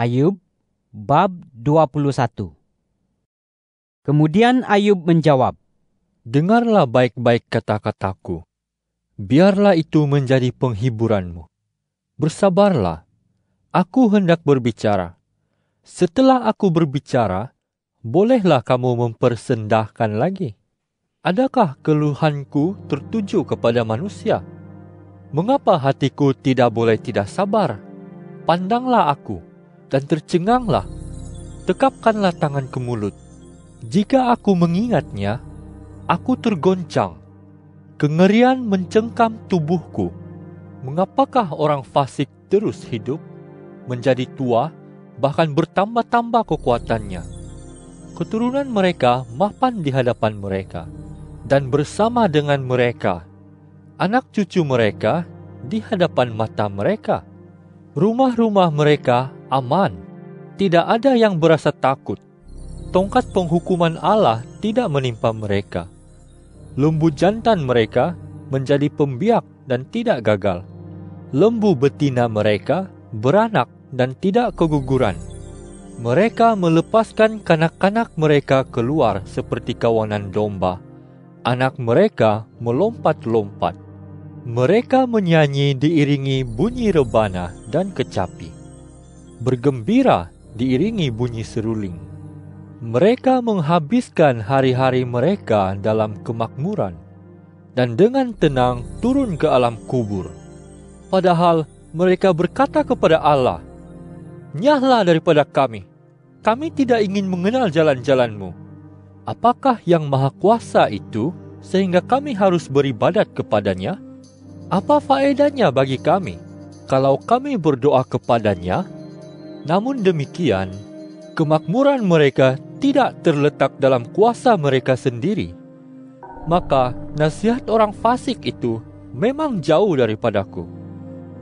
Ayub bab 21. Kemudian Ayub menjawab, "Dengarlah baik-baik kata-kataku. Biarlah itu menjadi penghiburanmu. Bersabarlah, aku hendak berbicara. Setelah aku berbicara, bolehlah kamu mempersendahkan lagi. Adakah keluhanku tertuju kepada manusia? Mengapa hatiku tidak boleh tidak sabar? Pandanglah aku, dan tercenganglah. Tekapkanlah tangan ke mulut. Jika aku mengingatnya, aku tergoncang. Kengerian mencengkam tubuhku. Mengapakah orang fasik terus hidup, menjadi tua, bahkan bertambah-tambah kekuatannya? Keturunan mereka mapan di hadapan mereka, dan bersama dengan mereka, anak cucu mereka di hadapan mata mereka. Rumah-rumah mereka aman, tidak ada yang berasa takut. Tongkat penghukuman Allah tidak menimpa mereka. Lembu jantan mereka menjadi pembiak dan tidak gagal. Lembu betina mereka beranak dan tidak keguguran. Mereka melepaskan kanak-kanak mereka keluar seperti kawanan domba. Anak mereka melompat-lompat. Mereka menyanyi diiringi bunyi rebana dan kecapi. Bergembira diiringi bunyi seruling. Mereka menghabiskan hari-hari mereka dalam kemakmuran, dan dengan tenang turun ke alam kubur. Padahal mereka berkata kepada Allah, "Nyahlah daripada kami, kami tidak ingin mengenal jalan-jalan-Mu. Apakah yang Maha Kuasa itu sehingga kami harus beribadat kepadanya? Apa faedahnya bagi kami kalau kami berdoa kepadanya?" Namun demikian, kemakmuran mereka tidak terletak dalam kuasa mereka sendiri. Maka nasihat orang fasik itu memang jauh daripadaku.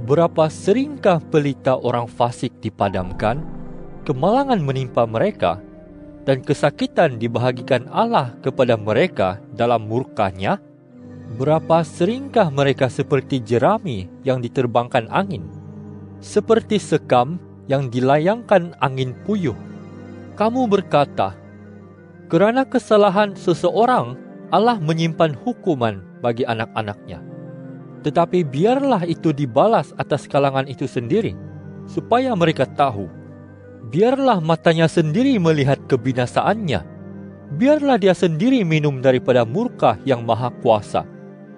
Berapa seringkah pelita orang fasik dipadamkan, kemalangan menimpa mereka, dan kesakitan dibahagikan Allah kepada mereka dalam murkanya? Berapa seringkah mereka seperti jerami yang diterbangkan angin, seperti sekam yang dilayangkan angin puyuh. Kamu berkata, kerana kesalahan seseorang, Allah menyimpan hukuman bagi anak-anaknya. Tetapi biarlah itu dibalas atas kalangan itu sendiri, supaya mereka tahu. Biarlah matanya sendiri melihat kebinasaannya. Biarlah dia sendiri minum daripada murka yang maha kuasa.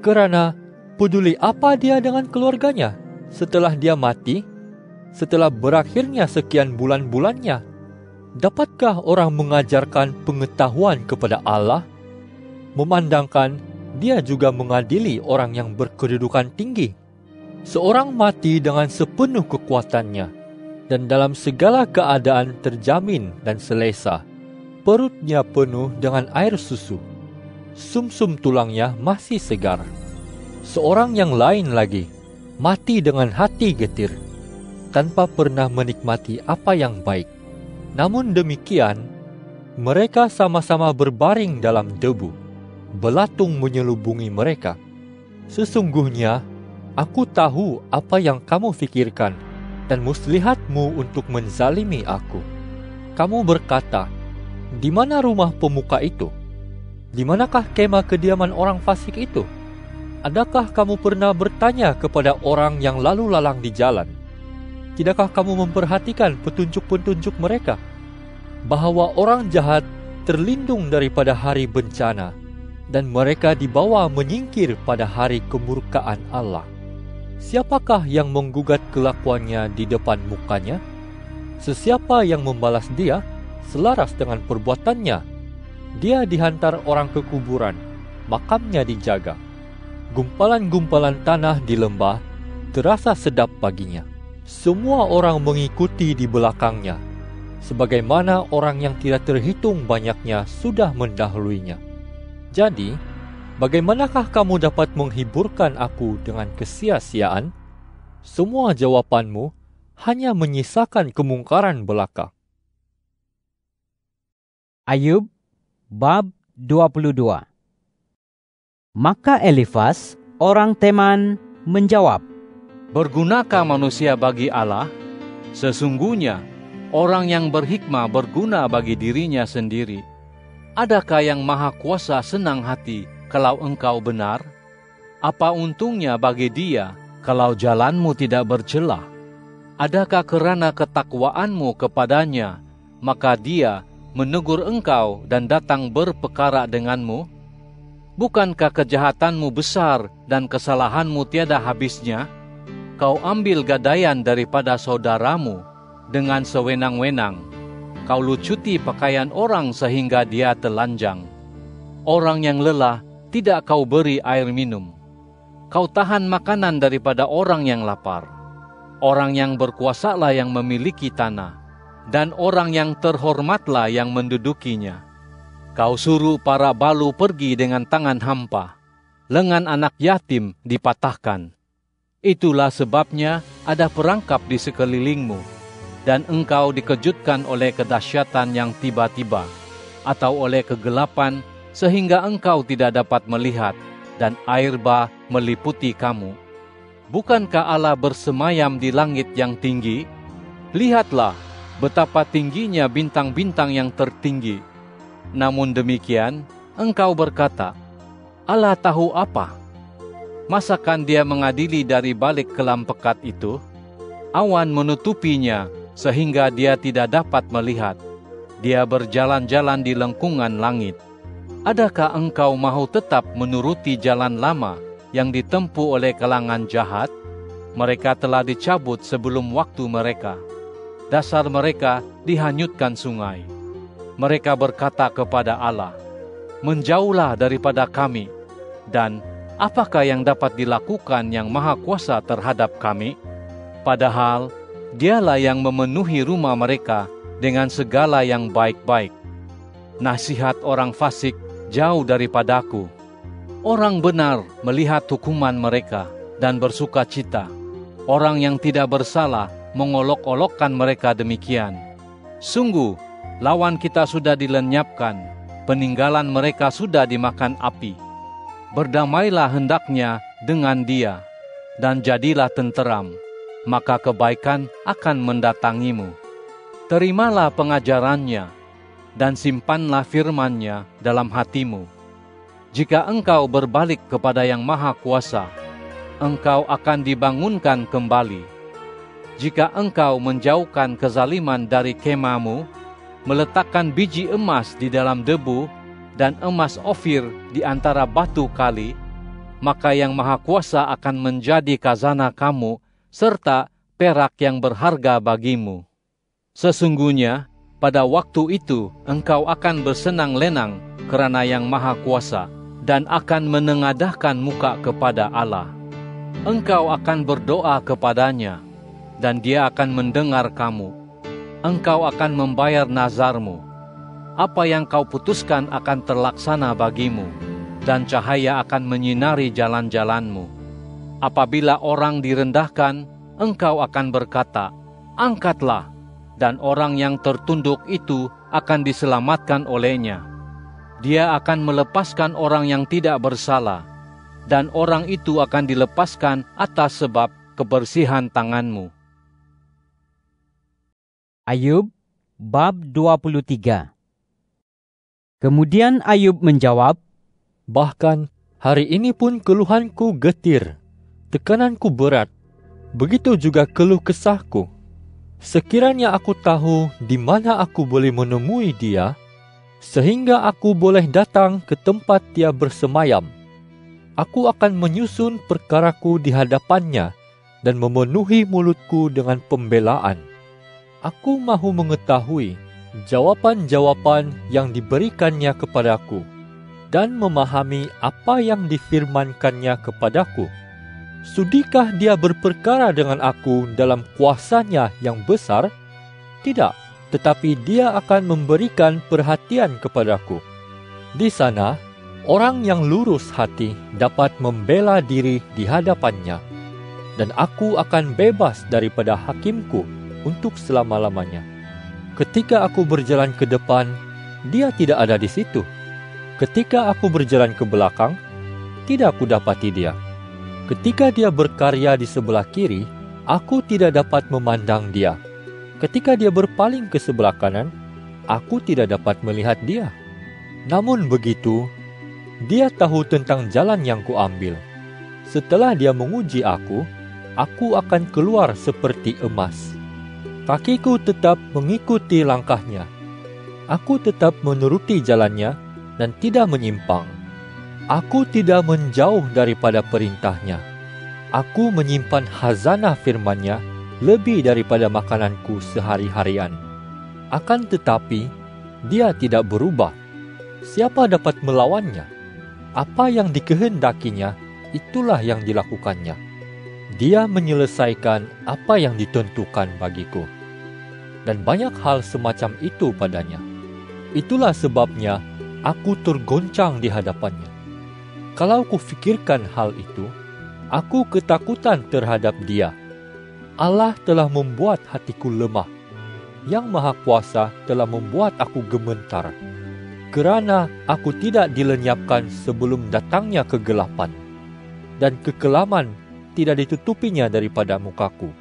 Kerana peduli apa dia dengan keluarganya setelah dia mati, setelah berakhirnya sekian bulan-bulannya? Dapatkah orang mengajarkan pengetahuan kepada Allah? Memandangkan dia juga mengadili orang yang berkedudukan tinggi. Seorang mati dengan sepenuh kekuatannya, dan dalam segala keadaan terjamin dan selesa. Perutnya penuh dengan air susu. Sumsum tulangnya masih segar. Seorang yang lain lagi mati dengan hati getir, tanpa pernah menikmati apa yang baik. Namun demikian, mereka sama-sama berbaring dalam debu. Belatung menyelubungi mereka. Sesungguhnya, aku tahu apa yang kamu fikirkan, dan muslihatmu untuk menzalimi aku. Kamu berkata, di mana rumah pemuka itu? Di manakah kemah kediaman orang fasik itu? Adakah kamu pernah bertanya kepada orang yang lalu lalang di jalan? Tidakkah kamu memperhatikan petunjuk-petunjuk mereka? Bahwa orang jahat terlindung daripada hari bencana, dan mereka dibawa menyingkir pada hari kemurkaan Allah. Siapakah yang menggugat kelakuannya di depan mukanya? Sesiapa yang membalas dia selaras dengan perbuatannya. Dia dihantar orang ke kuburan, makamnya dijaga. Gumpalan-gumpalan tanah di lembah terasa sedap baginya. Semua orang mengikuti di belakangnya, sebagaimana orang yang tidak terhitung banyaknya sudah mendahuluinya. Jadi, bagaimanakah kamu dapat menghiburkan aku dengan kesia-siaan? Semua jawabanmu hanya menyisakan kemungkaran belaka. Ayub bab 22. Maka Elifas, orang Teman, menjawab, Bergunakah manusia bagi Allah? Sesungguhnya, Orang yang berhikmah berguna bagi dirinya sendiri. Adakah yang Maha Kuasa senang hati kalau engkau benar? Apa untungnya bagi Dia kalau jalanmu tidak bercelah? Adakah kerana ketakwaanmu kepadanya, maka Dia menegur engkau dan datang berpekara denganmu? Bukankah kejahatanmu besar dan kesalahanmu tiada habisnya? Kau ambil gadaian daripada saudaramu dengan sewenang-wenang. Kau lucuti pakaian orang sehingga dia telanjang. Orang yang lelah tidak kau beri air minum. Kau tahan makanan daripada orang yang lapar. Orang yang berkuasalah yang memiliki tanah, dan orang yang terhormatlah yang mendudukinya. Kau suruh para balu pergi dengan tangan hampa. Lengan anak yatim dipatahkan. Itulah sebabnya ada perangkap di sekelilingmu, dan engkau dikejutkan oleh kedahsyatan yang tiba-tiba, atau oleh kegelapan sehingga engkau tidak dapat melihat, dan air bah meliputi kamu. Bukankah Allah bersemayam di langit yang tinggi? Lihatlah betapa tingginya bintang-bintang yang tertinggi. Namun demikian, engkau berkata, Allah tahu apa? Masakan Dia mengadili dari balik kelam pekat itu? Awan menutupinya sehingga Dia tidak dapat melihat. Dia berjalan-jalan di lengkungan langit. Adakah engkau mahu tetap menuruti jalan lama yang ditempuh oleh kalangan jahat? Mereka telah dicabut sebelum waktu mereka. Dasar mereka dihanyutkan sungai. Mereka berkata kepada Allah, menjauhlah daripada kami, dan apakah yang dapat dilakukan yang Maha Kuasa terhadap kami? Padahal Dialah yang memenuhi rumah mereka dengan segala yang baik-baik. Nasihat orang fasik jauh daripadaku. Orang benar melihat hukuman mereka dan bersuka cita. Orang yang tidak bersalah mengolok-olokkan mereka demikian. Sungguh, lawan kita sudah dilenyapkan, peninggalan mereka sudah dimakan api. Berdamailah hendaknya dengan Dia, dan jadilah tenteram, maka kebaikan akan mendatangimu. Terimalah pengajarannya, dan simpanlah firman-Nya dalam hatimu. Jika engkau berbalik kepada Yang Maha Kuasa, engkau akan dibangunkan kembali. Jika engkau menjauhkan kezaliman dari kemahmu, meletakkan biji emas di dalam debu dan emas Ofir di antara batu kali, maka Yang Maha Kuasa akan menjadi khazanah kamu serta perak yang berharga bagimu. Sesungguhnya pada waktu itu engkau akan bersenang lenang kerana Yang Maha Kuasa dan akan menengadahkan muka kepada Allah. Engkau akan berdoa kepadanya dan Dia akan mendengar kamu. Engkau akan membayar nazarmu. Apa yang kau putuskan akan terlaksana bagimu, dan cahaya akan menyinari jalan-jalanmu. Apabila orang direndahkan, engkau akan berkata, angkatlah, dan orang yang tertunduk itu akan diselamatkan olehnya. Dia akan melepaskan orang yang tidak bersalah, dan orang itu akan dilepaskan atas sebab kebersihan tanganmu. Ayub bab 23. Kemudian Ayub menjawab, Bahkan hari ini pun keluhanku getir, tekananku berat, begitu juga keluh kesahku. Sekiranya aku tahu di mana aku boleh menemui Dia, sehingga aku boleh datang ke tempat Dia bersemayam, aku akan menyusun perkaraku di hadapannya dan memenuhi mulutku dengan pembelaan. Aku mahu mengetahui jawapan-jawapan yang diberikannya kepadaku dan memahami apa yang difirmankannya kepadaku. Sudikah Dia berperkara dengan aku dalam kuasa-Nya yang besar? Tidak, tetapi Dia akan memberikan perhatian kepadaku. Di sana, orang yang lurus hati dapat membela diri di hadapannya, dan aku akan bebas daripada hakimku untuk selama-lamanya. Ketika aku berjalan ke depan, Dia tidak ada di situ. Ketika aku berjalan ke belakang, tidak aku dapati Dia. Ketika Dia berkarya di sebelah kiri, aku tidak dapat memandang Dia. Ketika dia berpaling ke sebelah kanan, aku tidak dapat melihat dia. Namun begitu, dia tahu tentang jalan yang kuambil. Setelah dia menguji aku akan keluar seperti emas. Kakiku tetap mengikuti langkahnya. Aku tetap menuruti jalannya dan tidak menyimpang. Aku tidak menjauh daripada perintahnya. Aku menyimpan khazanah firman-Nya lebih daripada makananku sehari-harian. Akan tetapi, dia tidak berubah. Siapa dapat melawannya? Apa yang dikehendakinya, itulah yang dilakukannya. Dia menyelesaikan apa yang ditentukan bagiku. Dan banyak hal semacam itu padanya. Itulah sebabnya aku tergoncang di hadapannya. Kalau kufikirkan hal itu, aku ketakutan terhadap dia. Allah telah membuat hatiku lemah. Yang Maha Kuasa telah membuat aku gemetar. Kerana aku tidak dilenyapkan sebelum datangnya kegelapan, dan kekelaman tidak ditutupinya daripada mukaku.